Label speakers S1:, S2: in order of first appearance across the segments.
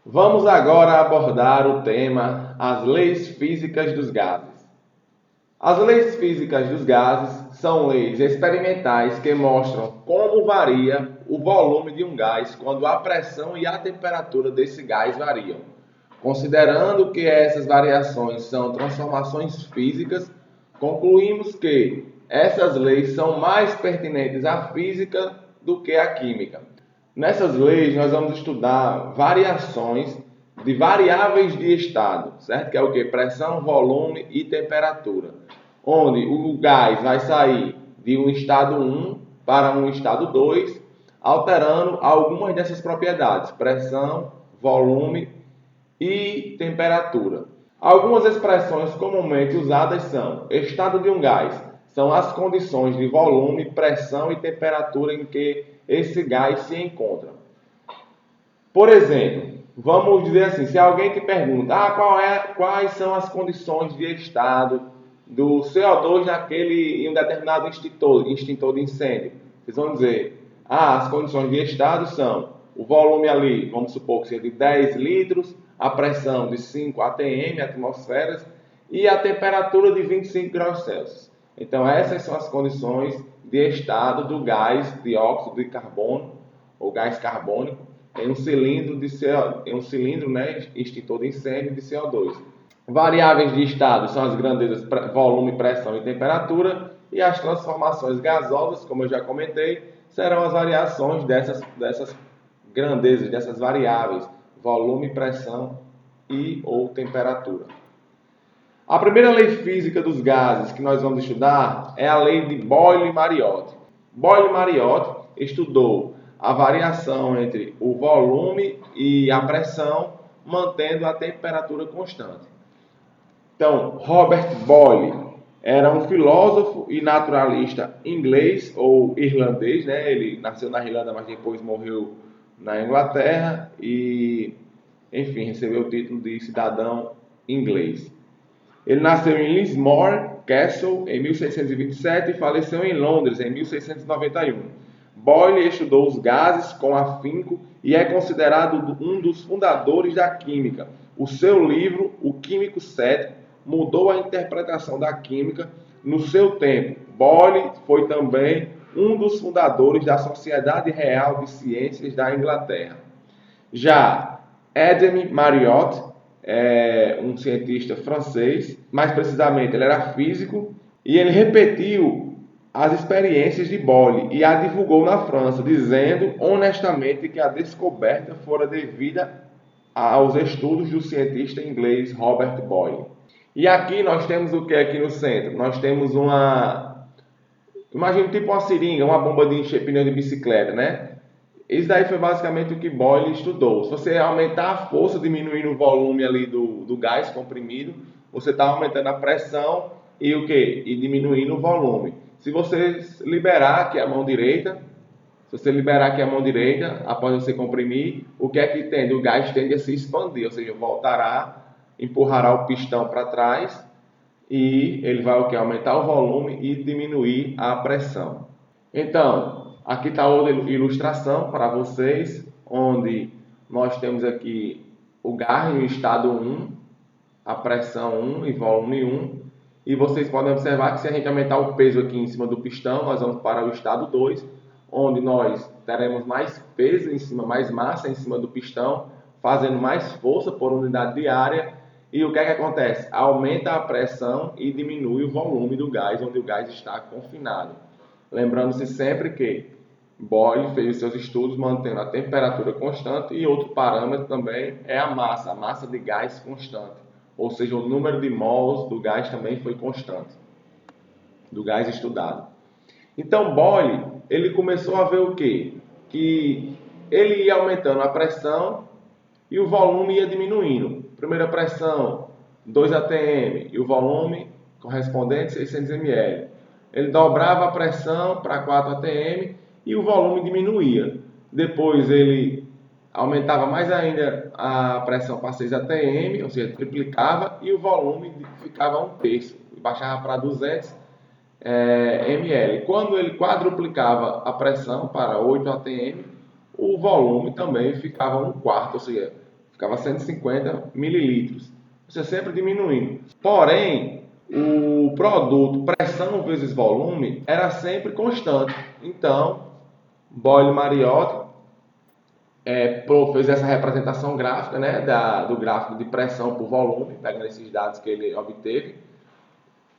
S1: Vamos agora abordar o tema as leis físicas dos gases. As leis físicas dos gases são leis experimentais que mostram como varia o volume de um gás quando a pressão e a temperatura desse gás variam. Considerando que essas variações são transformações físicas, concluímos que essas leis são mais pertinentes à física do que à química. Nessas leis, nós vamos estudar variações de variáveis de estado, certo? Que é o que? Pressão, volume e temperatura. Onde o gás vai sair de um estado 1 para um estado 2, alterando algumas dessas propriedades: pressão, volume e temperatura. Algumas expressões comumente usadas são: estado de um gás são as condições de volume, pressão e temperatura em que esse gás se encontra. Por exemplo, vamos dizer assim, se alguém te pergunta quais são as condições de estado do CO2 em um determinado extintor de incêndio, vocês vão dizer, as condições de estado são o volume ali, vamos supor que seja de 10 litros, a pressão de 5 atm, atmosferas, e a temperatura de 25 graus Celsius. Então, essas são as condições de estado do gás dióxido de carbono, ou gás carbônico, em um cilindro, extintor de incêndio de CO2. Variáveis de estado são as grandezas volume, pressão e temperatura, e as transformações gasosas, como eu já comentei, serão as variações dessas grandezas, dessas variáveis, volume, pressão e ou temperatura. A primeira lei física dos gases que nós vamos estudar é a lei de Boyle-Mariotte. Boyle-Mariotte estudou a variação entre o volume e a pressão, mantendo a temperatura constante. Então, Robert Boyle era um filósofo e naturalista inglês ou irlandês, né? Ele nasceu na Irlanda, mas depois morreu na Inglaterra e, enfim, recebeu o título de cidadão inglês. Ele nasceu em Lismore Castle em 1627 e faleceu em Londres em 1691. Boyle estudou os gases com afinco e é considerado um dos fundadores da química. O seu livro, O Químico Cético, mudou a interpretação da química no seu tempo. Boyle foi também um dos fundadores da Sociedade Real de Ciências da Inglaterra. Já Edme Mariotte é um cientista francês, mais precisamente ele era físico, e ele repetiu as experiências de Boyle e a divulgou na França, dizendo honestamente que a descoberta fora devida aos estudos do cientista inglês Robert Boyle. E aqui nós temos o que aqui no centro? Nós temos imagina tipo uma seringa, uma bomba de encher pneu de bicicleta, né? Isso daí foi basicamente o que Boyle estudou. Se você aumentar a força, diminuindo o volume ali do gás comprimido, você está aumentando a pressão e o quê? E diminuindo o volume. Se você liberar aqui a mão direita, após você comprimir, o que é que tende? O gás tende a se expandir, ou seja, empurrará o pistão para trás e ele vai o quê? Aumentar o volume e diminuir a pressão. Então, aqui está outra ilustração para vocês, onde nós temos aqui o gás no estado 1, a pressão 1 e volume 1. E vocês podem observar que se a gente aumentar o peso aqui em cima do pistão, nós vamos para o estado 2, onde nós teremos mais peso em cima, mais massa em cima do pistão, fazendo mais força por unidade de área. E o que é que acontece? Aumenta a pressão e diminui o volume do gás, onde o gás está confinado. Lembrando-se sempre que Boyle fez seus estudos mantendo a temperatura constante e outro parâmetro também é a massa de gás constante. Ou seja, o número de mols do gás também foi constante, do gás estudado. Então, Boyle, ele começou a ver o quê? Que ele ia aumentando a pressão e o volume ia diminuindo. Primeira pressão, 2 atm, e o volume correspondente, 600 ml. Ele dobrava a pressão para 4 atm e o volume diminuía. Depois ele aumentava mais ainda a pressão para 6 atm, ou seja, triplicava, e o volume ficava 1/3, baixava para 200 ml. Quando ele quadruplicava a pressão para 8 atm, o volume também ficava 1/4, ou seja, ficava 150 mililitros. Você sempre diminuindo. Porém, o produto pressão vezes volume era sempre constante. Então, Boyle Mariotti fez essa representação gráfica, né, do gráfico de pressão por volume, pegando esses dados que ele obteve,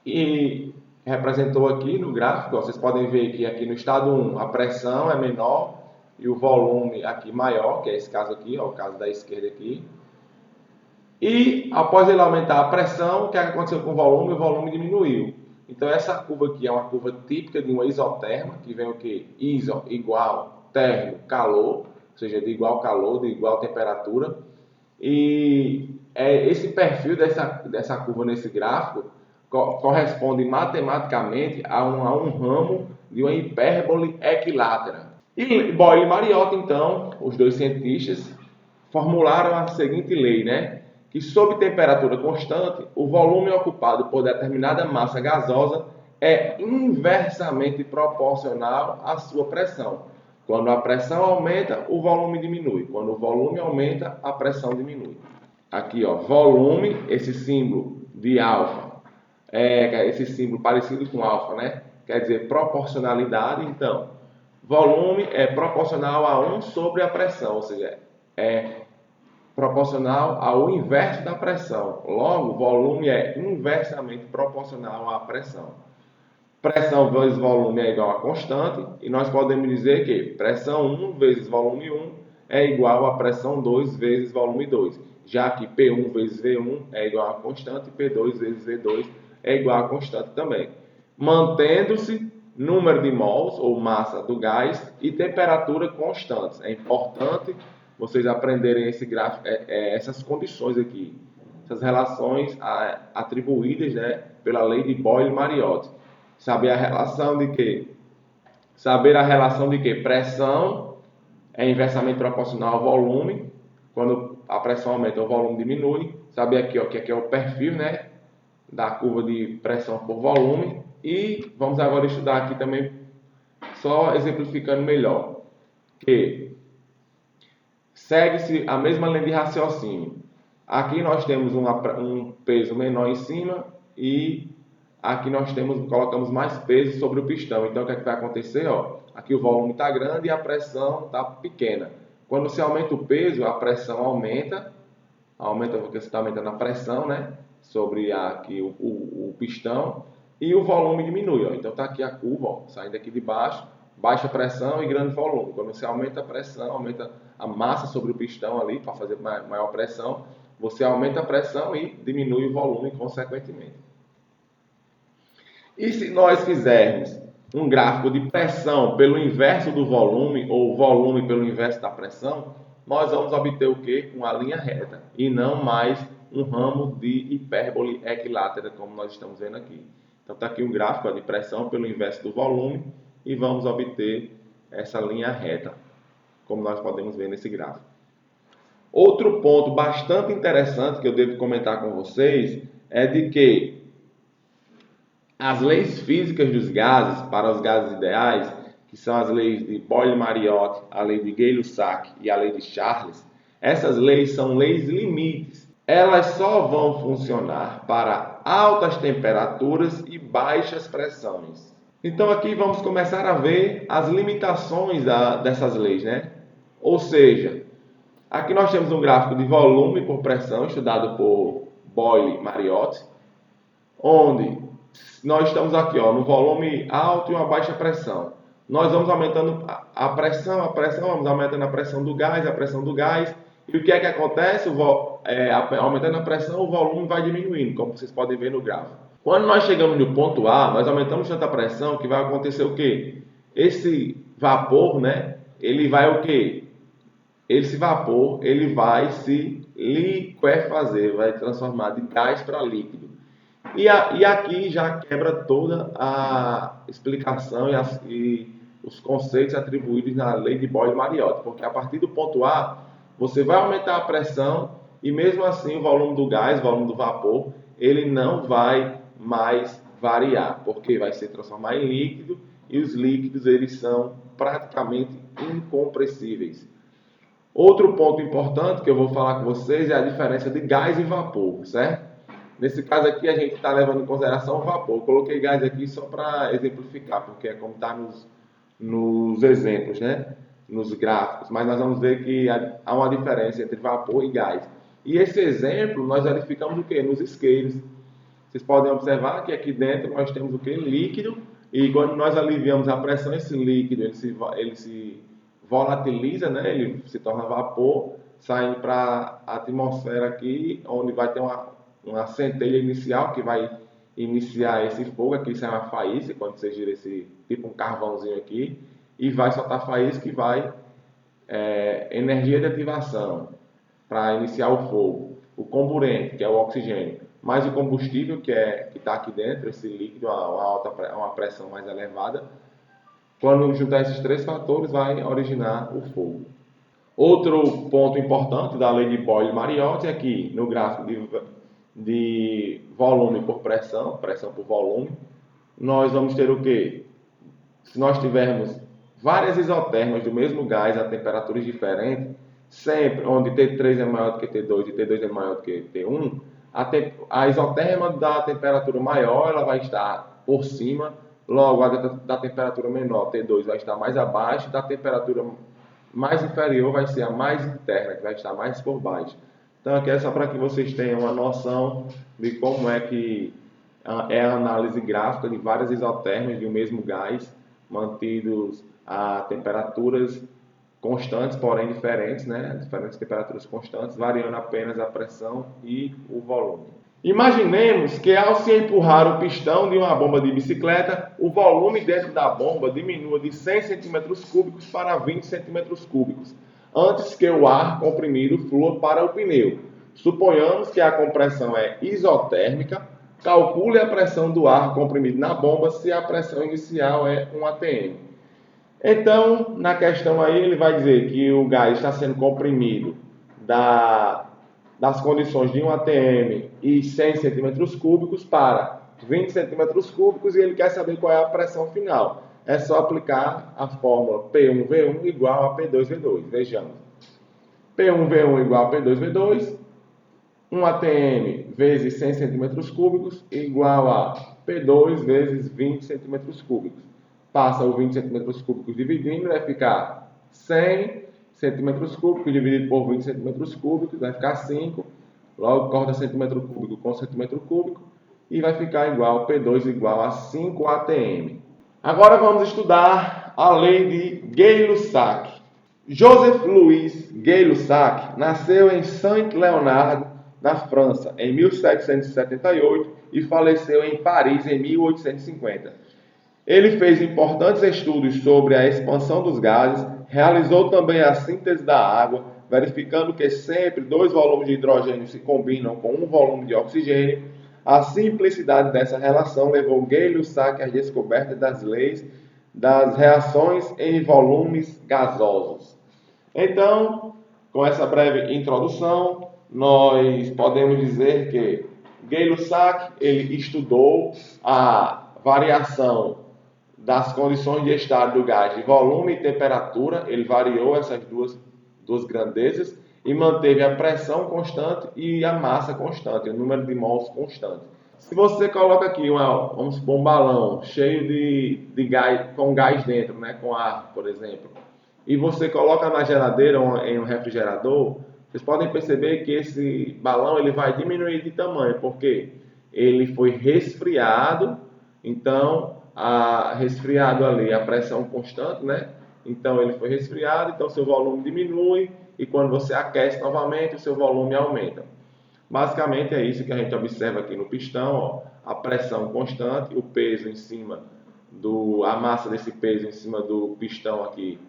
S1: e representou aqui no gráfico. Ó, vocês podem ver que aqui no estado 1 a pressão é menor e o volume aqui maior, que é esse caso aqui, ó, o caso da esquerda aqui. E após ele aumentar a pressão, o que aconteceu com o volume? O volume diminuiu. Então essa curva aqui é uma curva típica de uma isoterma, que vem o quê? Iso igual termo, calor, ou seja, de igual calor, de igual temperatura. E esse perfil dessa curva nesse gráfico corresponde matematicamente a um ramo de uma hipérbole equilátera. E Boyle e Mariotti, então, os dois cientistas, formularam a seguinte lei, né? Que sob temperatura constante, o volume ocupado por determinada massa gasosa é inversamente proporcional à sua pressão. Quando a pressão aumenta, o volume diminui. Quando o volume aumenta, a pressão diminui. Aqui, ó, volume, esse símbolo de alfa, esse símbolo parecido com alfa, né? Quer dizer proporcionalidade. Então, volume é proporcional a 1 sobre a pressão, ou seja, é proporcional ao inverso da pressão. Logo, volume é inversamente proporcional à pressão. Pressão vezes volume é igual a constante, e nós podemos dizer que pressão 1 vezes volume 1 é igual a pressão 2 vezes volume 2, já que P1 vezes V1 é igual a constante e P2 vezes V2 é igual a constante também, mantendo-se número de mols, ou massa do gás, e temperatura constantes. É importante vocês aprenderem esse gráfico, essas condições aqui, essas relações atribuídas, né, pela lei de Boyle-Mariotti. Saber a relação de quê? Saber a relação de quê? Pressão é inversamente proporcional ao volume. Quando a pressão aumenta, o volume diminui. Saber aqui, ó, que aqui é o perfil, né, da curva de pressão por volume. E vamos agora estudar aqui também, só exemplificando melhor, que segue-se a mesma linha de raciocínio. Aqui nós temos um peso menor em cima e aqui nós colocamos mais peso sobre o pistão. Então o que é que vai acontecer? Ó, aqui o volume está grande e a pressão está pequena. Quando você aumenta o peso, a pressão aumenta porque você está aumentando a pressão, né, sobre aqui o pistão, e o volume diminui. Ó. Então está aqui a curva, ó, saindo aqui de baixo, baixa pressão e grande volume. Quando você aumenta a pressão, aumenta a massa sobre o pistão ali para fazer maior pressão, você aumenta a pressão e diminui o volume consequentemente. E se nós fizermos um gráfico de pressão pelo inverso do volume, ou volume pelo inverso da pressão, nós vamos obter o quê? Uma linha reta, e não mais um ramo de hipérbole equilátera, como nós estamos vendo aqui. Então está aqui um gráfico de pressão pelo inverso do volume, e vamos obter essa linha reta, como nós podemos ver nesse gráfico. Outro ponto bastante interessante que eu devo comentar com vocês é de que as leis físicas dos gases para os gases ideais, que são as leis de Boyle-Mariotti, a lei de Gay-Lussac e a lei de Charles, essas leis são leis limites. Elas só vão funcionar para altas temperaturas e baixas pressões. Então aqui vamos começar a ver as limitações dessas leis, né? Ou seja, aqui nós temos um gráfico de volume por pressão, estudado por Boyle-Mariotti, onde nós estamos aqui, ó, no volume alto e uma baixa pressão. Nós vamos aumentando a pressão, vamos aumentando a pressão do gás, e o que é que acontece? Aumentando a pressão, o volume vai diminuindo, como vocês podem ver no gráfico. Quando nós chegamos no ponto A, nós aumentamos tanta pressão que vai acontecer o quê? Esse vapor, né, ele vai o quê? Esse vapor, ele vai se liquefazer, vai transformar de gás para líquido. E aqui já quebra toda a explicação e os conceitos atribuídos na lei de Boyle-Mariotti, porque a partir do ponto A, você vai aumentar a pressão e mesmo assim o volume do gás, o volume do vapor, ele não vai mais variar, porque vai se transformar em líquido, e os líquidos eles são praticamente incompressíveis. Outro ponto importante que eu vou falar com vocês é a diferença de gás e vapor, certo? Nesse caso aqui a gente está levando em consideração o vapor. Eu coloquei gás aqui só para exemplificar, porque é como está nos exemplos, né? Nos gráficos. Mas nós vamos ver que há uma diferença entre vapor e gás. E esse exemplo nós verificamos o quê? Nos isqueiros. Vocês podem observar que aqui dentro nós temos o quê? Líquido. E quando nós aliviamos a pressão, esse líquido ele se volatiliza, né? Ele se torna vapor, saindo para a atmosfera aqui, onde vai ter uma centelha inicial que vai iniciar esse fogo. Aqui sai uma faísca, quando você gira esse tipo um carvãozinho aqui, e vai soltar faísca que vai energia de ativação para iniciar o fogo. O comburente, que é o oxigênio, mais o combustível, que está aqui dentro, esse líquido, uma pressão mais elevada. Quando juntar esses três fatores, vai originar o fogo. Outro ponto importante da lei de Boyle-Mariotti é que no gráfico de volume por pressão, pressão por volume, nós vamos ter o quê? Se nós tivermos várias isotermas do mesmo gás a temperaturas diferentes, sempre onde T3 é maior do que T2 e T2 é maior do que T1, a isoterma da temperatura maior ela vai estar por cima, logo a da temperatura menor, T2, vai estar mais abaixo, da temperatura mais inferior vai ser a mais interna, que vai estar mais por baixo. Então aqui é só para que vocês tenham uma noção de como é que é a análise gráfica de várias isotermas de um mesmo gás, mantidos a temperaturas constantes, porém diferentes, né? Diferentes temperaturas constantes, variando apenas a pressão e o volume. Imaginemos que ao se empurrar o pistão de uma bomba de bicicleta, o volume dentro da bomba diminua de 100 cm3 para 20 cm3, antes que o ar comprimido flua para o pneu. Suponhamos que a compressão é isotérmica. Calcule a pressão do ar comprimido na bomba se a pressão inicial é 1 atm. Então, na questão aí, ele vai dizer que o gás está sendo comprimido das condições de 1 atm e 100 cm3 para 20 cm3 e ele quer saber qual é a pressão final. É só aplicar a fórmula P1V1 igual a P2V2. Vejamos. P1V1 igual a P2V2. 1 atm vezes 100 cm3 igual a P2 vezes 20 cm3. Passa os 20 cm3 dividindo, vai ficar 100 cm3 dividido por 20 cm3, vai ficar 5. Logo corta centímetro cúbico com centímetro cúbico e vai ficar igual, P2 igual a 5 atm. Agora vamos estudar a lei de Gay-Lussac. Joseph Louis Gay-Lussac nasceu em Saint-Léonard, na França, em 1778 e faleceu em Paris em 1850. Ele fez importantes estudos sobre a expansão dos gases, realizou também a síntese da água, verificando que sempre dois volumes de hidrogênio se combinam com um volume de oxigênio. A simplicidade dessa relação levou Gay-Lussac às descobertas das leis das reações em volumes gasosos. Então, com essa breve introdução, nós podemos dizer que Gay-Lussac ele estudou a variação das condições de estado do gás de volume e temperatura. Ele variou essas duas grandezas e manteve a pressão constante e a massa constante, o número de mols constante. Se você coloca aqui vamos supor, um balão cheio de gás, com gás dentro, né, com ar, por exemplo, e você coloca na geladeira ou em um refrigerador, vocês podem perceber que esse balão ele vai diminuir de tamanho, porque ele foi resfriado. Então, resfriado ali, a pressão constante, né? Então, ele foi resfriado, então seu volume diminui, e quando você aquece novamente, o seu volume aumenta. Basicamente é isso que a gente observa aqui no pistão, ó, a pressão constante, o peso em cima a massa desse peso em cima do pistão aqui,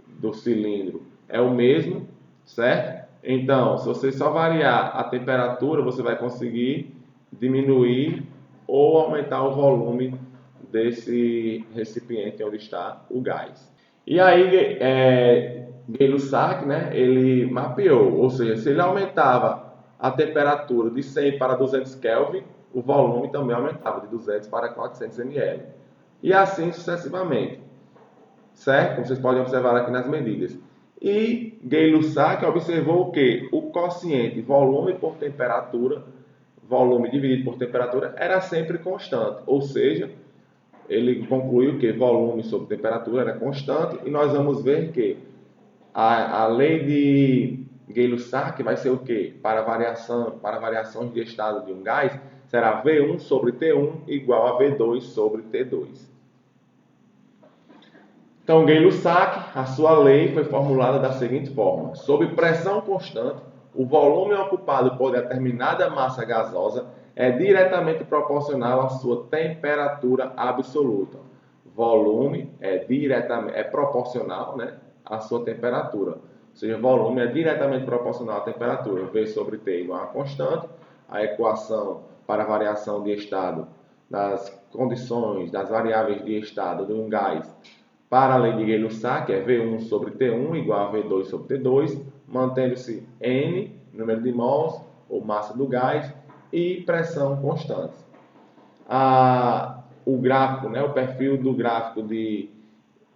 S1: do cilindro, é o mesmo, certo? Então, se você só variar a temperatura, você vai conseguir diminuir ou aumentar o volume desse recipiente onde está o gás. E aí, Gay-Lussac, né, ele mapeou, ou seja, se ele aumentava a temperatura de 100 para 200 Kelvin, o volume também aumentava de 200 para 400 ml. E assim sucessivamente, certo? Como vocês podem observar aqui nas medidas. E Gay-Lussac observou o quê? O quociente volume por temperatura, volume dividido por temperatura, era sempre constante. Ou seja, ele concluiu que volume sobre temperatura era constante. E nós vamos ver que a lei de Gay-Lussac vai ser o quê? Para variações de estado de um gás, será V1 sobre T1 igual a V2 sobre T2. Então, Gay-Lussac, a sua lei foi formulada da seguinte forma: sob pressão constante, o volume ocupado por determinada massa gasosa é diretamente proporcional à sua temperatura absoluta. Volume é proporcional, né, à sua temperatura. Ou seja, volume é diretamente proporcional à temperatura. V sobre T igual a constante. A equação para a variação de estado das condições, das variáveis de estado de um gás para a lei de Gay-Lussac é V1 sobre T1 igual a V2 sobre T2, mantendo-se N, número de mols, ou massa do gás, e pressão constantes. O gráfico, né, o perfil do gráfico de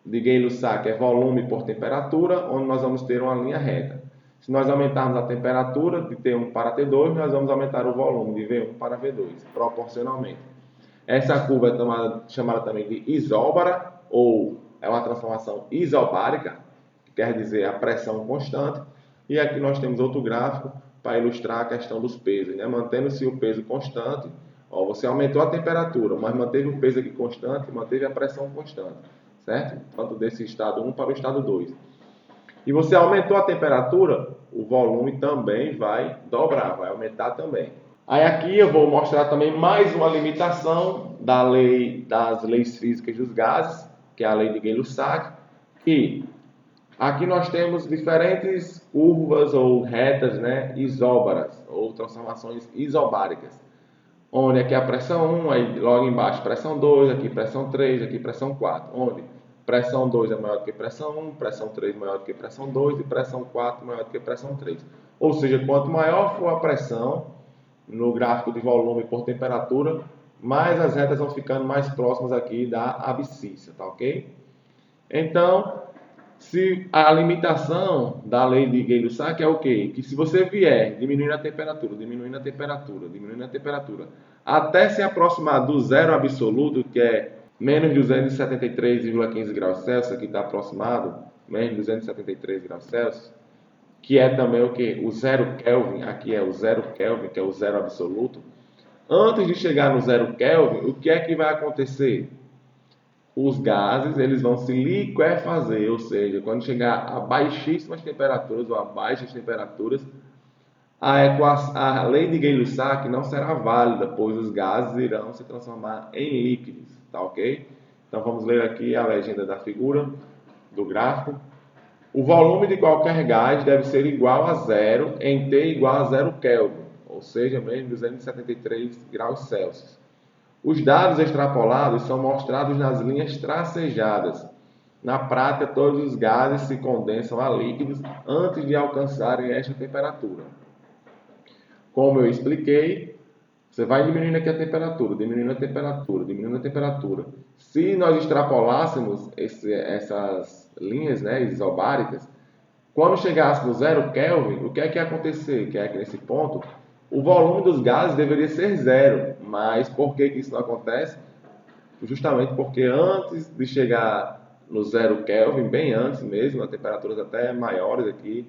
S1: Gay-Lussac é volume por temperatura, onde nós vamos ter uma linha reta. Se nós aumentarmos a temperatura de T1 para T2, nós vamos aumentar o volume de V1 para V2, proporcionalmente. Essa curva é chamada também de isóbara, ou é uma transformação isobárica, que quer dizer a pressão constante. E aqui nós temos outro gráfico para ilustrar a questão dos pesos, né? Mantendo-se o peso constante, você aumentou a temperatura, mas manteve o peso aqui constante, manteve a pressão constante, certo? Tanto desse estado 1 para o estado 2. E você aumentou a temperatura, o volume também vai dobrar, vai aumentar também. Aí aqui eu vou mostrar também mais uma limitação das leis físicas dos gases, que é a lei de Gay-Lussac, que aqui nós temos diferentes curvas ou retas, né, isóbaras, ou transformações isobáricas, onde aqui a pressão 1, aí logo embaixo pressão 2, aqui pressão 3, aqui pressão 4, onde pressão 2 é maior do que pressão 1, pressão 3 maior do que pressão 2 e pressão 4 maior do que pressão 3. Ou seja, quanto maior for a pressão no gráfico de volume por temperatura, mais as retas vão ficando mais próximas aqui da abscissa, tá ok? Então, se a limitação da lei de Gay-Lussac é o quê? Que se você vier diminuindo a temperatura, diminuindo a temperatura, diminuindo a temperatura, até se aproximar do zero absoluto, que é menos 273,15 graus Celsius, aqui está aproximado, menos 273 graus Celsius, que é também o que? O zero Kelvin, aqui é o zero Kelvin, que é o zero absoluto. Antes de chegar no zero Kelvin, o que é que vai acontecer? Os gases eles vão se liquefazer, ou seja, quando chegar a baixíssimas temperaturas ou a baixas temperaturas, a lei de Gay-Lussac não será válida, pois os gases irão se transformar em líquidos, tá ok? Então vamos ler aqui a legenda da figura, do gráfico. O volume de qualquer gás deve ser igual a zero em T igual a 0 Kelvin, ou seja, menos 273 graus Celsius. Os dados extrapolados são mostrados nas linhas tracejadas. Na prática, todos os gases se condensam a líquidos antes de alcançarem esta temperatura. Como eu expliquei, você vai diminuindo aqui a temperatura, diminuindo a temperatura, diminuindo a temperatura. Se nós extrapolássemos essas linhas, né, isobáricas, quando chegasse no 0 Kelvin, o que é que ia acontecer? Que é que nesse ponto, o volume dos gases deveria ser zero. Mas por que isso não acontece? Justamente porque antes de chegar no 0 Kelvin, bem antes mesmo, a temperaturas até maiores aqui,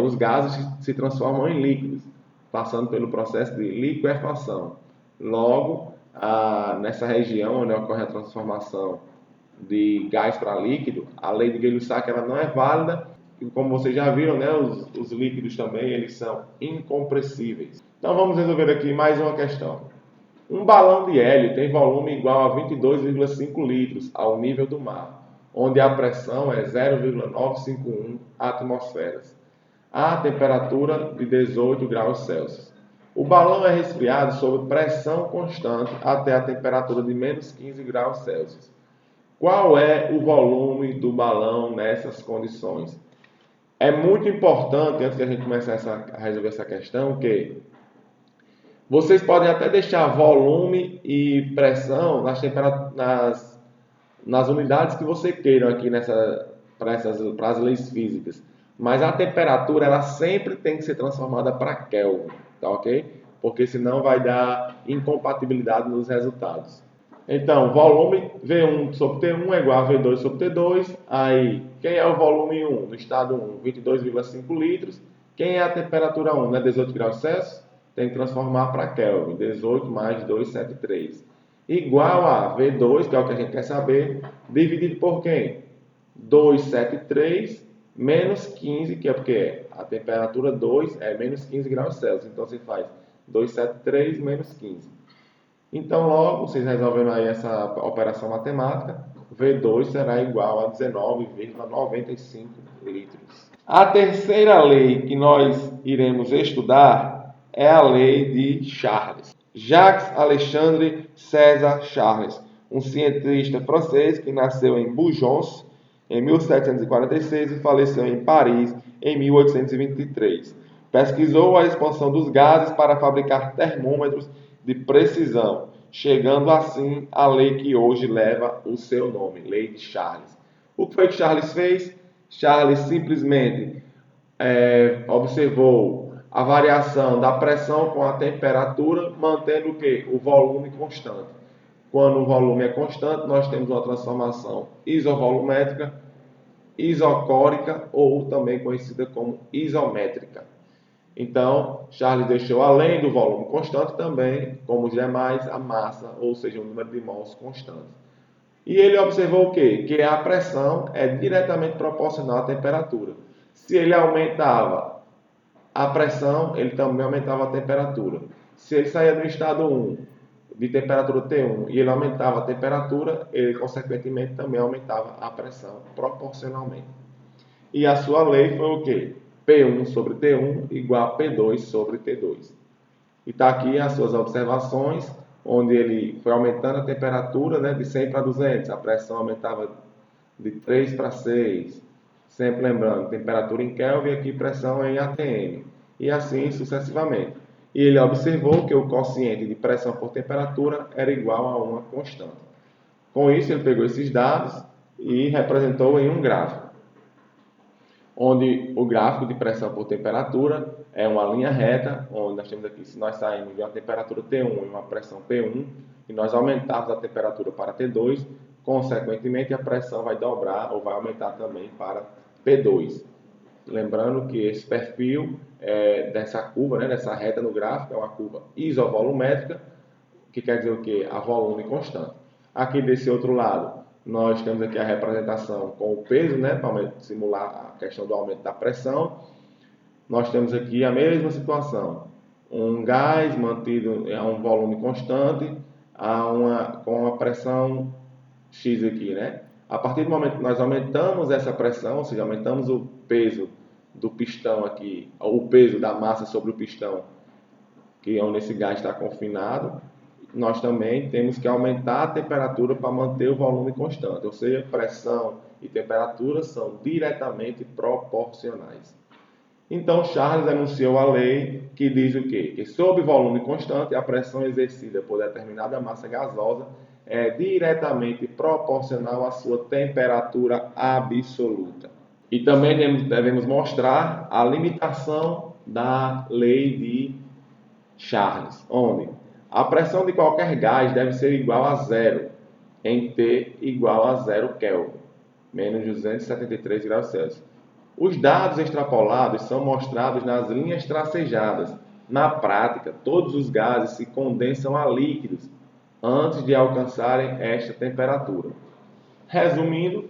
S1: os gases se transformam em líquidos, passando pelo processo de liquefação. Logo, nessa região onde ocorre a transformação de gás para líquido, a lei de Gay-Lussac ela não é válida. E como vocês já viram, né, os líquidos também eles são incompressíveis. Então vamos resolver aqui mais uma questão. Um balão de hélio tem volume igual a 22,5 litros ao nível do mar, onde a pressão é 0,951 atmosferas. A temperatura de 18 graus Celsius. O balão é resfriado sob pressão constante até a temperatura de menos 15 graus Celsius. Qual é o volume do balão nessas condições? É muito importante, antes de a gente começar a resolver essa questão, que vocês podem até deixar volume e pressão nas unidades que você queiram aqui para as leis físicas. Mas a temperatura ela sempre tem que ser transformada para Kelvin, tá ok? Porque senão vai dar incompatibilidade nos resultados. Então, volume V1 sobre T1 é igual a V2 sobre T2. Aí, quem é o volume 1? No estado 1, 22,5 litros. Quem é a temperatura 1? Não é 18 graus Celsius? Tem que transformar para Kelvin. 18 mais 273. Igual a V2, que é o que a gente quer saber, dividido por quem? 273 menos 15, que é porque a temperatura 2 é menos 15 graus Celsius. Então, você faz 273 menos 15. Então, logo, vocês resolvendo aí essa operação matemática, V2 será igual a 19,95 litros. A terceira lei que nós iremos estudar é a lei de Charles. Jacques Alexandre César Charles, um cientista francês que nasceu em Bougeance em 1746 e faleceu em Paris em 1823. Pesquisou a expansão dos gases para fabricar termômetros de precisão, chegando assim à lei que hoje leva o seu nome, Lei de Charles. O que foi que Charles fez? Charles simplesmente observou a variação da pressão com a temperatura, mantendo o quê? O volume constante. Quando o volume é constante, nós temos uma transformação isovolumétrica, isocórica ou também conhecida como isométrica. Então, Charles deixou além do volume constante também, como os demais, a massa, ou seja, o número de mols constante. E ele observou o quê? Que a pressão é diretamente proporcional à temperatura. Se ele aumentava a pressão, ele também aumentava a temperatura. Se ele saía do estado 1, de temperatura T1, e ele aumentava a temperatura, ele, consequentemente, também aumentava a pressão proporcionalmente. E a sua lei foi o quê? P1 sobre T1 igual a P2 sobre T2. E está aqui as suas observações, onde ele foi aumentando a temperatura, né, de 100 para 200. A pressão aumentava de 3 para 6. Sempre lembrando, temperatura em Kelvin, aqui pressão em atm. E assim sucessivamente. E ele observou que o quociente de pressão por temperatura era igual a uma constante. Com isso, ele pegou esses dados e representou em um gráfico, onde o gráfico de pressão por temperatura é uma linha reta, onde nós temos aqui, se nós sairmos de uma temperatura T1 e uma pressão P1, e nós aumentarmos a temperatura para T2, consequentemente a pressão vai dobrar ou vai aumentar também para P2. Lembrando que esse perfil dessa curva, né, dessa reta no gráfico, é uma curva isovolumétrica, que quer dizer o quê? A volume constante. Aqui desse outro lado, nós temos aqui a representação com o peso, né, para simular a questão do aumento da pressão. Nós temos aqui a mesma situação. Um gás mantido a um volume constante, com a pressão X aqui, né? A partir do momento que nós aumentamos essa pressão, ou seja, aumentamos o peso do pistão aqui, o peso da massa sobre o pistão, que é onde esse gás está confinado, nós também temos que aumentar a temperatura para manter o volume constante. Ou seja, pressão e temperatura são diretamente proporcionais. Então, Charles enunciou a lei que diz o quê? Que sob volume constante, a pressão exercida por determinada massa gasosa é diretamente proporcional à sua temperatura absoluta. E também devemos mostrar a limitação da lei de Charles, onde a pressão de qualquer gás deve ser igual a zero, em T igual a 0 Kelvin, menos 273 graus Celsius. Os dados extrapolados são mostrados nas linhas tracejadas. Na prática, todos os gases se condensam a líquidos antes de alcançarem esta temperatura. Resumindo,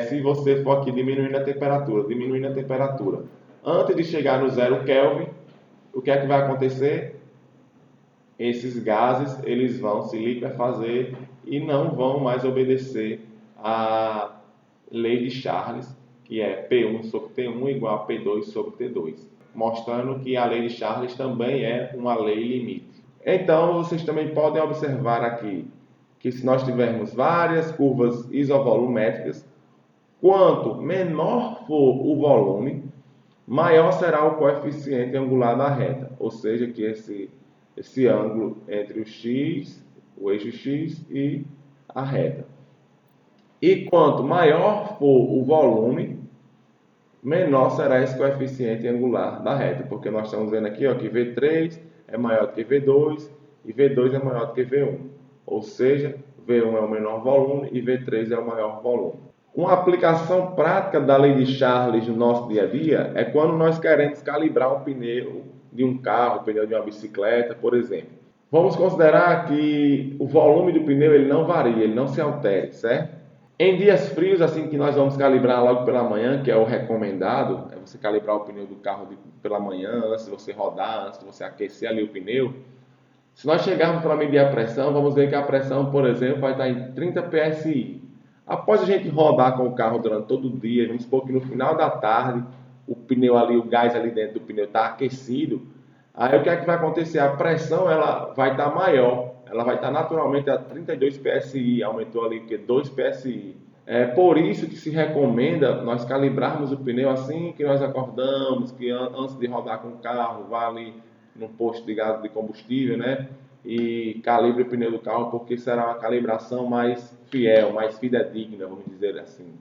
S1: se você for aqui diminuindo a temperatura, antes de chegar no 0 Kelvin, o que é que vai acontecer? Esses gases eles vão se liquefazer e não vão mais obedecer à lei de Charles, que é P1 sobre T1 igual a P2 sobre T2, mostrando que a lei de Charles também é uma lei limite. Então, vocês também podem observar aqui que se nós tivermos várias curvas isovolumétricas, quanto menor for o volume, maior será o coeficiente angular da reta, ou seja, que esse ângulo entre o x, o eixo x e a reta. E quanto maior for o volume, menor será esse coeficiente angular da reta, porque nós estamos vendo aqui ó, que V3 é maior do que V2 e V2 é maior do que V1. Ou seja, V1 é o menor volume e V3 é o maior volume. Uma aplicação prática da lei de Charles no nosso dia a dia é quando nós queremos calibrar um pneu de um carro, um pneu de uma bicicleta, por exemplo. Vamos considerar que o volume do pneu ele não varia, ele não se altere, certo? Em dias frios, assim que nós vamos calibrar logo pela manhã, que é o recomendado, é você calibrar o pneu do carro pela manhã, antes de você rodar, antes de você aquecer ali o pneu. Se nós chegarmos para medir a pressão, vamos ver que a pressão, por exemplo, vai estar em 30 psi. Após a gente rodar com o carro durante todo o dia, vamos supor que no final da tarde, o pneu ali, o gás ali dentro do pneu está aquecido, aí o que é que vai acontecer? A pressão ela vai estar maior, ela vai estar naturalmente a 32 psi, aumentou ali que 2 psi. É por isso que se recomenda nós calibrarmos o pneu assim que nós acordamos, que antes de rodar com o carro, vá ali no posto de gás de combustível, né? E calibre o pneu do carro, porque será uma calibração mais fiel, mais fidedigna, vamos dizer assim.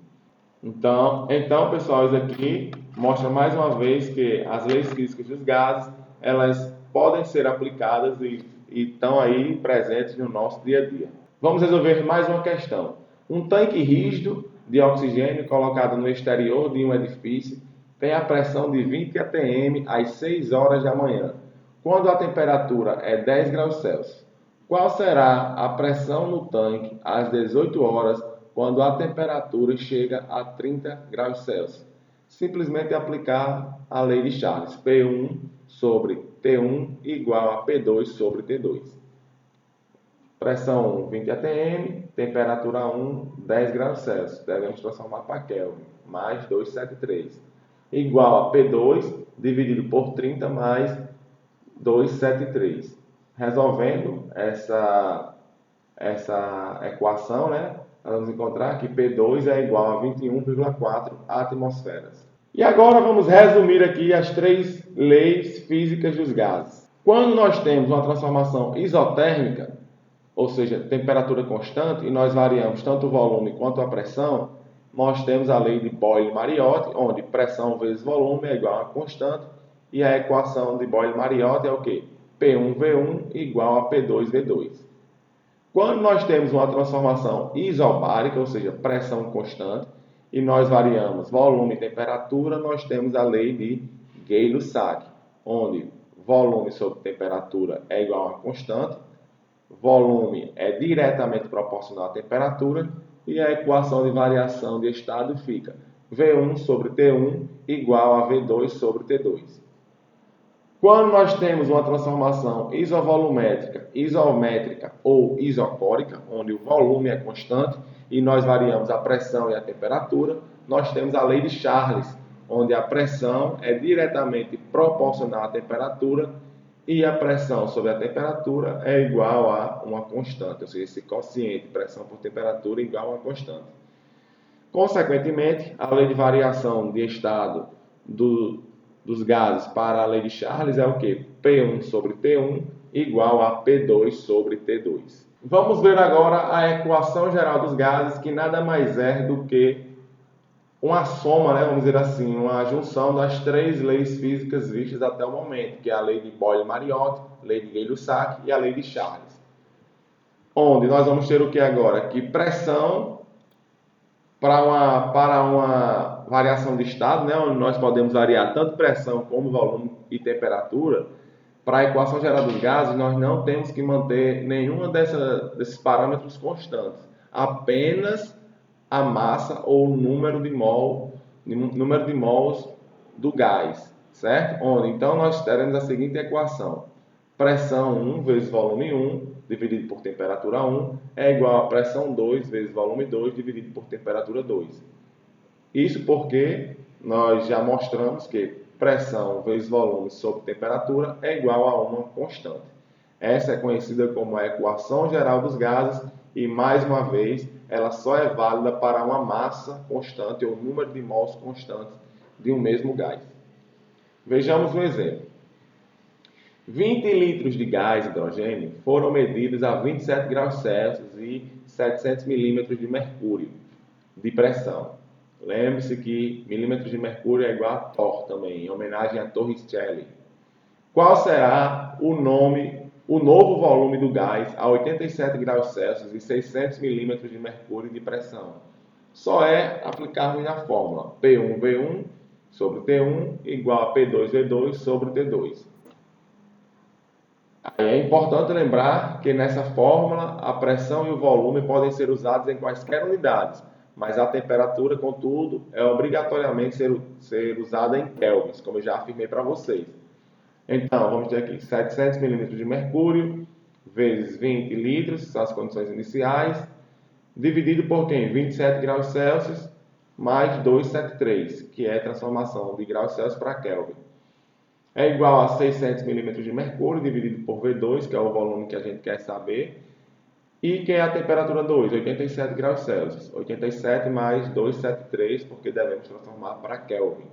S1: Então, pessoal, isso aqui mostra mais uma vez que as leis físicas dos gases, elas podem ser aplicadas e estão aí presentes no nosso dia a dia. Vamos resolver mais uma questão. Um tanque rígido de oxigênio colocado no exterior de um edifício tem a pressão de 20 atm às 6 horas da manhã, quando a temperatura é 10 graus Celsius. Qual será a pressão no tanque às 18 horas, quando a temperatura chega a 30 graus Celsius? Simplesmente aplicar a lei de Charles, P1 sobre T1 igual a P2 sobre T2. Pressão 1, 20 atm, temperatura 1, 10 graus Celsius. Devemos transformar para Kelvin, mais 273. Igual a P2 dividido por 30 mais 273. Resolvendo essa equação, né, nós vamos encontrar que P2 é igual a 21,4 atmosferas. E agora vamos resumir aqui as três leis físicas dos gases. Quando nós temos uma transformação isotérmica, ou seja, temperatura constante, e nós variamos tanto o volume quanto a pressão, nós temos a lei de Boyle-Mariotti, onde pressão vezes volume é igual a constante, e a equação de Boyle-Mariotti é o quê? P1V1 igual a P2V2. Quando nós temos uma transformação isobárica, ou seja, pressão constante, e nós variamos volume e temperatura, nós temos a lei de Gay-Lussac, onde volume sobre temperatura é igual a constante, volume é diretamente proporcional à temperatura, e a equação de variação de estado fica V1 sobre T1 igual a V2 sobre T2. Quando nós temos uma transformação isovolumétrica, isométrica ou isocórica, onde o volume é constante e nós variamos a pressão e a temperatura, nós temos a lei de Charles, onde a pressão é diretamente proporcional à temperatura e a pressão sobre a temperatura é igual a uma constante, ou seja, esse quociente, pressão por temperatura, é igual a uma constante. Consequentemente, a lei de variação de estado dos gases para a lei de Charles é o que? P1 sobre T1 igual a P2 sobre T2. Vamos ver agora a equação geral dos gases, que nada mais é do que uma soma, né, vamos dizer assim, uma junção das três leis físicas vistas até o momento, que é a lei de Boyle-Mariotti, a lei de Gay-Lussac e a lei de Charles. Onde nós vamos ter o que agora? Que pressão para uma variação de estado, né, onde nós podemos variar tanto pressão como volume e temperatura, para a equação geral dos gases, nós não temos que manter nenhuma desses parâmetros constantes, apenas a massa ou o número de mols do gás, certo? Onde, então, nós teremos a seguinte equação. Pressão 1 vezes volume 1 dividido por temperatura 1 é igual a pressão 2 vezes volume 2 dividido por temperatura 2. Isso porque nós já mostramos que pressão vezes volume sobre temperatura é igual a uma constante. Essa é conhecida como a equação geral dos gases e, mais uma vez, ela só é válida para uma massa constante ou número de mols constantes de um mesmo gás. Vejamos um exemplo. 20 litros de gás hidrogênio foram medidos a 27 graus Celsius e 700 milímetros de mercúrio. de pressão. Lembre-se que milímetros de mercúrio é igual a Thor também, em homenagem à Torre Shelley. Qual será o novo volume do gás a 87 graus Celsius e 600 milímetros de mercúrio de pressão? Só é aplicarmos a fórmula P1V1 sobre T1 igual a P2V2 sobre T2. Aí é importante lembrar que nessa fórmula a pressão e o volume podem ser usados em quaisquer unidades, mas a temperatura, contudo, é obrigatoriamente ser usada em kelvins, como eu já afirmei para vocês. Então, vamos ter aqui 700 milímetros de mercúrio vezes 20 litros, são as condições iniciais, dividido por quem? 27 graus Celsius mais 273, que é a transformação de graus Celsius para Kelvin. É igual a 600 milímetros de mercúrio dividido por V2, que é o volume que a gente quer saber. E que é a temperatura 2? 87 graus Celsius. 87 mais 273, porque devemos transformar para Kelvin.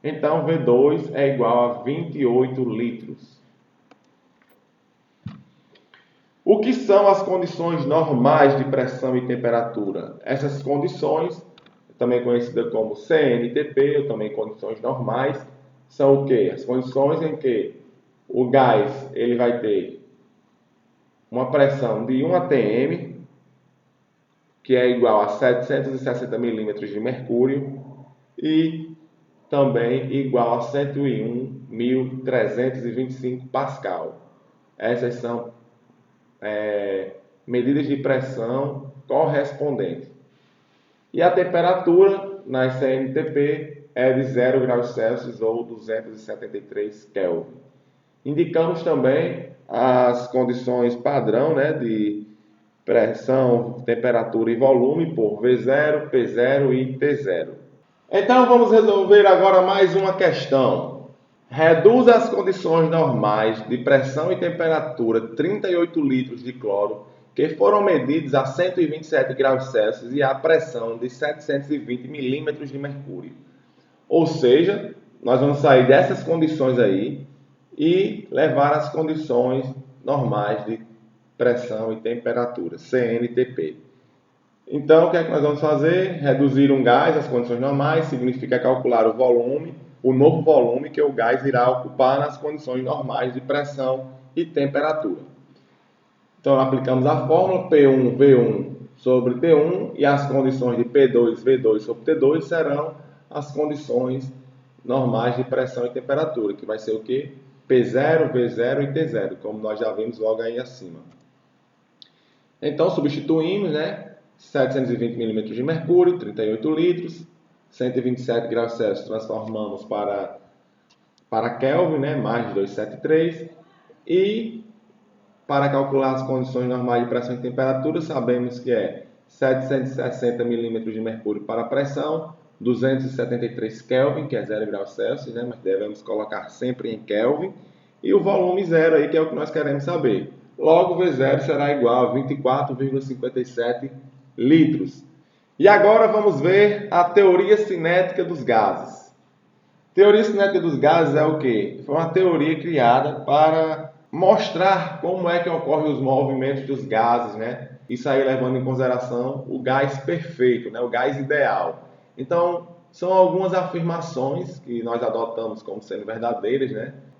S1: Então, V2 é igual a 28 litros. O que são as condições normais de pressão e temperatura? Essas condições, também conhecidas como CNTP, ou também condições normais, são o quê? As condições em que o gás ele vai ter uma pressão de 1 atm, que é igual a 760 milímetros de mercúrio, e também igual a 101.325 Pascal. Essas são medidas de pressão correspondentes. E a temperatura na CNTP é de 0 graus Celsius ou 273 Kelvin. Indicamos também as condições padrão, de pressão, temperatura e volume por V0, P0 e T0. Então vamos resolver agora mais uma questão. Reduza as condições normais de pressão e temperatura 38 litros de cloro que foram medidos a 127 graus Celsius e a pressão de 720 milímetros de mercúrio. Ou seja, nós vamos sair dessas condições aí e levar as condições normais de pressão e temperatura, CNTP. Então, o que é que nós vamos fazer? Reduzir um gás às condições normais significa calcular o volume, o novo volume que o gás irá ocupar nas condições normais de pressão e temperatura. Então, aplicamos a fórmula P1V1 sobre T1 e as condições de P2V2 sobre T2 serão as condições normais de pressão e temperatura, que vai ser o quê? P0, V0 e T0, como nós já vimos logo aí acima. Então, substituímos, 720 milímetros de mercúrio, 38 litros, 127 graus Celsius, transformamos para Kelvin, mais 273, e para calcular as condições normais de pressão e temperatura, sabemos que é 760 milímetros de mercúrio para a pressão, 273 Kelvin, que é 0 graus Celsius, mas devemos colocar sempre em Kelvin, e o volume zero aí, que é o que nós queremos saber. Logo, V0 será igual a 24,57 litros. E agora vamos ver a teoria cinética dos gases. Teoria cinética dos gases é o quê? Foi uma teoria criada para mostrar como é que ocorrem os movimentos dos gases, Isso aí levando em consideração o gás perfeito, o gás ideal. Então, são algumas afirmações que nós adotamos como sendo verdadeiras,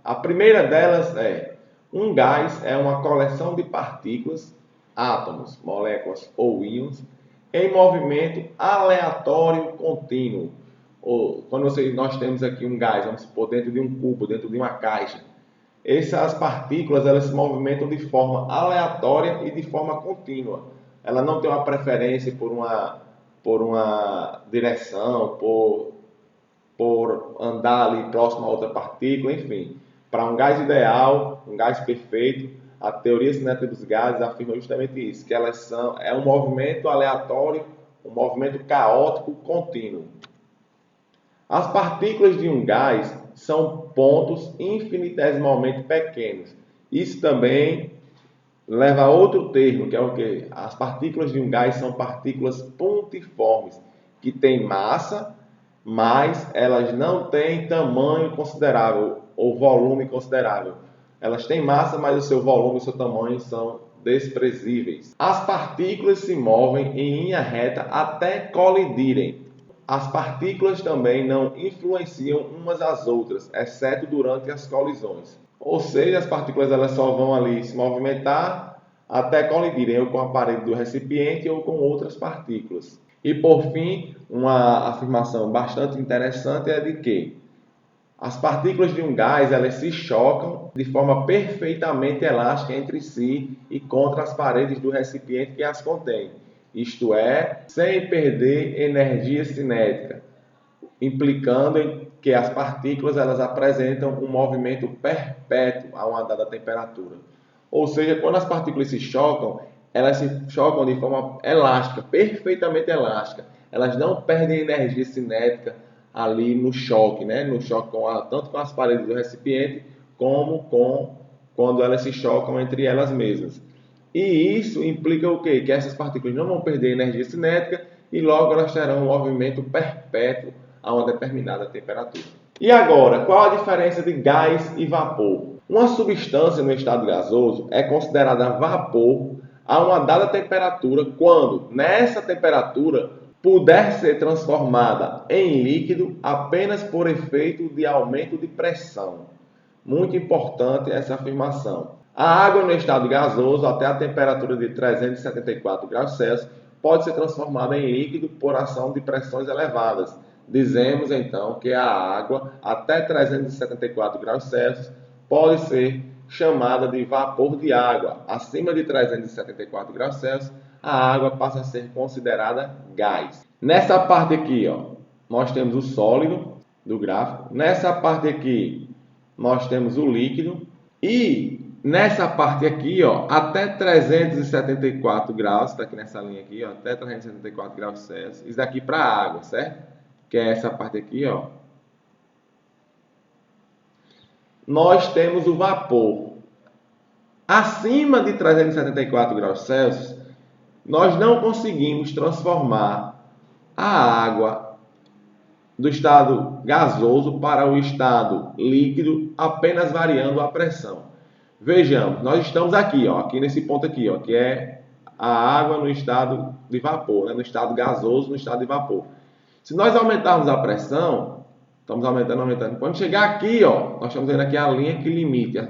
S1: A primeira delas é: um gás é uma coleção de partículas, átomos, moléculas ou íons, em movimento aleatório contínuo. Ou, quando nós temos aqui um gás, vamos supor, dentro de um cubo, dentro de uma caixa, essas partículas elas se movimentam de forma aleatória e de forma contínua. Ela não tem uma preferência por uma direção, por andar ali próximo a outra partícula, enfim. Para um gás ideal, um gás perfeito, a teoria cinética dos gases afirma justamente isso, que elas é um movimento aleatório, um movimento caótico contínuo. As partículas de um gás são pontos infinitesimalmente pequenos. Isso também leva a outro termo, que é o quê? As partículas de um gás são partículas pontiformes, que têm massa, mas elas não têm tamanho considerável ou volume considerável. Elas têm massa, mas o seu volume e o seu tamanho são desprezíveis. As partículas se movem em linha reta até colidirem. As partículas também não influenciam umas às outras, exceto durante as colisões. Ou seja, as partículas elas só vão ali se movimentar até colidirem ou com a parede do recipiente ou com outras partículas. E por fim, uma afirmação bastante interessante é de que as partículas de um gás elas se chocam de forma perfeitamente elástica entre si e contra as paredes do recipiente que as contém. Isto é, sem perder energia cinética, implicando em que as partículas elas apresentam um movimento perpétuo a uma dada temperatura. Ou seja, quando as partículas se chocam, elas se chocam de forma elástica, perfeitamente elástica. Elas não perdem energia cinética ali no choque, né? No choque tanto com as paredes do recipiente, como quando elas se chocam entre elas mesmas. E isso implica o quê? Que essas partículas não vão perder energia cinética e logo elas terão um movimento perpétuo a uma determinada temperatura. E agora, qual a diferença de gás e vapor? Uma substância no estado gasoso é considerada vapor a uma dada temperatura quando, nessa temperatura, puder ser transformada em líquido apenas por efeito de aumento de pressão. Muito importante essa afirmação. A água no estado gasoso, até a temperatura de 374 graus Celsius, pode ser transformada em líquido por ação de pressões elevadas. Dizemos então que a água até 374 graus Celsius pode ser chamada de vapor de água. Acima de 374 graus Celsius, a água passa a ser considerada gás. Nessa parte aqui, ó, nós temos o sólido do gráfico. Nessa parte aqui, nós temos o líquido. E nessa parte aqui, ó, até 374 graus, está aqui nessa linha aqui, ó, até 374 graus Celsius. Isso daqui para a água, certo? Que é essa parte aqui, ó. Nós temos o vapor. Acima de 374 graus Celsius, nós não conseguimos transformar a água do estado gasoso para o estado líquido apenas variando a pressão. Vejamos, nós estamos aqui, ó, aqui nesse ponto aqui, ó, que é a água no estado de vapor, né, no estado gasoso, no estado de vapor. Se nós aumentarmos a pressão, estamos aumentando. Quando chegar aqui, ó, nós estamos vendo aqui a linha que limite,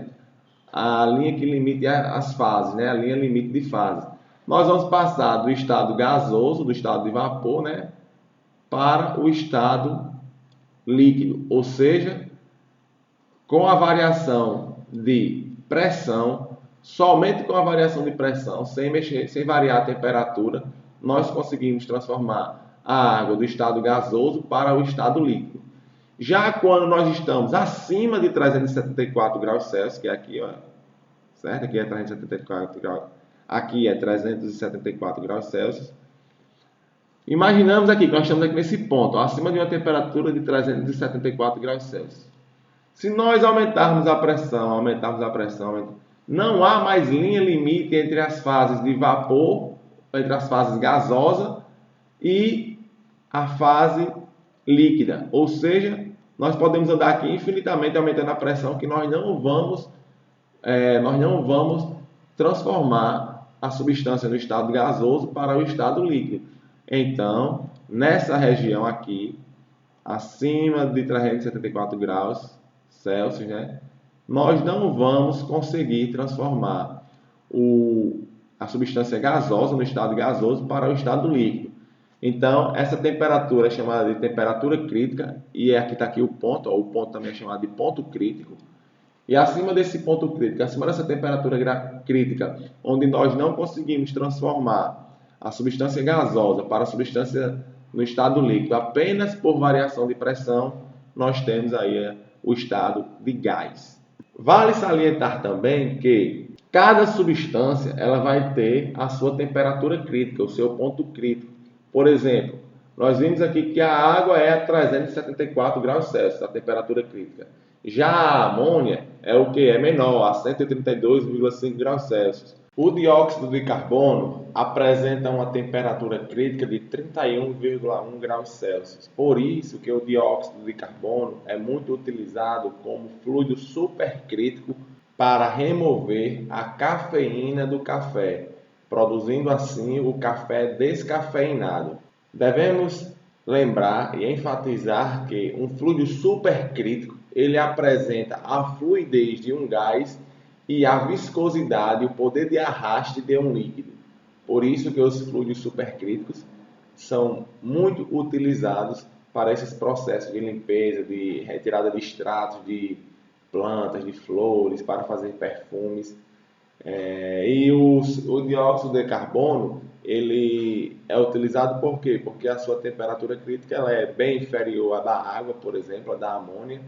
S1: a linha que limite as fases, né, a linha limite de fase. Nós vamos passar do estado gasoso, do estado de vapor, né, para o estado líquido, ou seja, com a variação de pressão, somente com a variação de pressão, sem variar a temperatura, nós conseguimos transformar a água do estado gasoso para o estado líquido. Já quando nós estamos acima de 374 graus Celsius, que é aqui, ó, certo? Aqui é 374 graus, aqui é 374 graus Celsius. Imaginamos aqui que nós estamos aqui nesse ponto, ó, acima de uma temperatura de 374 graus Celsius. Se nós aumentarmos a pressão, não há mais linha limite entre as fases de vapor, entre as fases gasosa e a fase líquida. Ou seja, nós podemos andar aqui infinitamente aumentando a pressão que nós não vamos transformar a substância no estado gasoso para o estado líquido. Então, nessa região aqui, acima de 374 graus Celsius, né, nós não vamos conseguir transformar a substância gasosa no estado gasoso para o estado líquido. Então, essa temperatura é chamada de temperatura crítica, e aqui está aqui o ponto, ó, o ponto também é chamado de ponto crítico. E acima desse ponto crítico, acima dessa temperatura crítica, onde nós não conseguimos transformar a substância gasosa para a substância no estado líquido apenas por variação de pressão, nós temos aí o estado de gás. Vale salientar também que cada substância ela vai ter a sua temperatura crítica, o seu ponto crítico. Por exemplo, nós vimos aqui que a água é a 374 graus Celsius, a temperatura crítica. Já a amônia é o que? É menor, a 132,5 graus Celsius. O dióxido de carbono apresenta uma temperatura crítica de 31,1 graus Celsius. Por isso que o dióxido de carbono é muito utilizado como fluido supercrítico para remover a cafeína do café, produzindo assim o café descafeinado. Devemos lembrar e enfatizar que um fluido supercrítico ele apresenta a fluidez de um gás e a viscosidade, o poder de arraste de um líquido. Por isso que os fluidos supercríticos são muito utilizados para esses processos de limpeza, de retirada de extratos de plantas, de flores, para fazer perfumes. O dióxido de carbono ele é utilizado por quê? Porque a sua temperatura crítica ela é bem inferior à da água, por exemplo, à da amônia.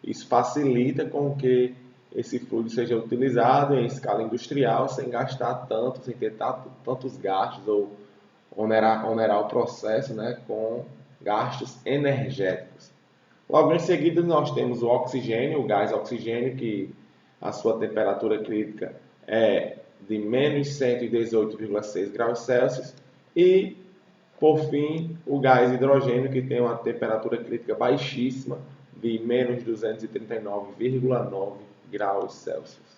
S1: Isso facilita com que esse fluido seja utilizado em escala industrial sem gastar tanto, sem ter tantos gastos ou onerar o processo, né, com gastos energéticos. Logo em seguida nós temos o oxigênio, o gás oxigênio, que a sua temperatura crítica é de menos 118,6 graus Celsius. E, por fim, o gás hidrogênio, que tem uma temperatura crítica baixíssima, de menos 239,9 graus Celsius.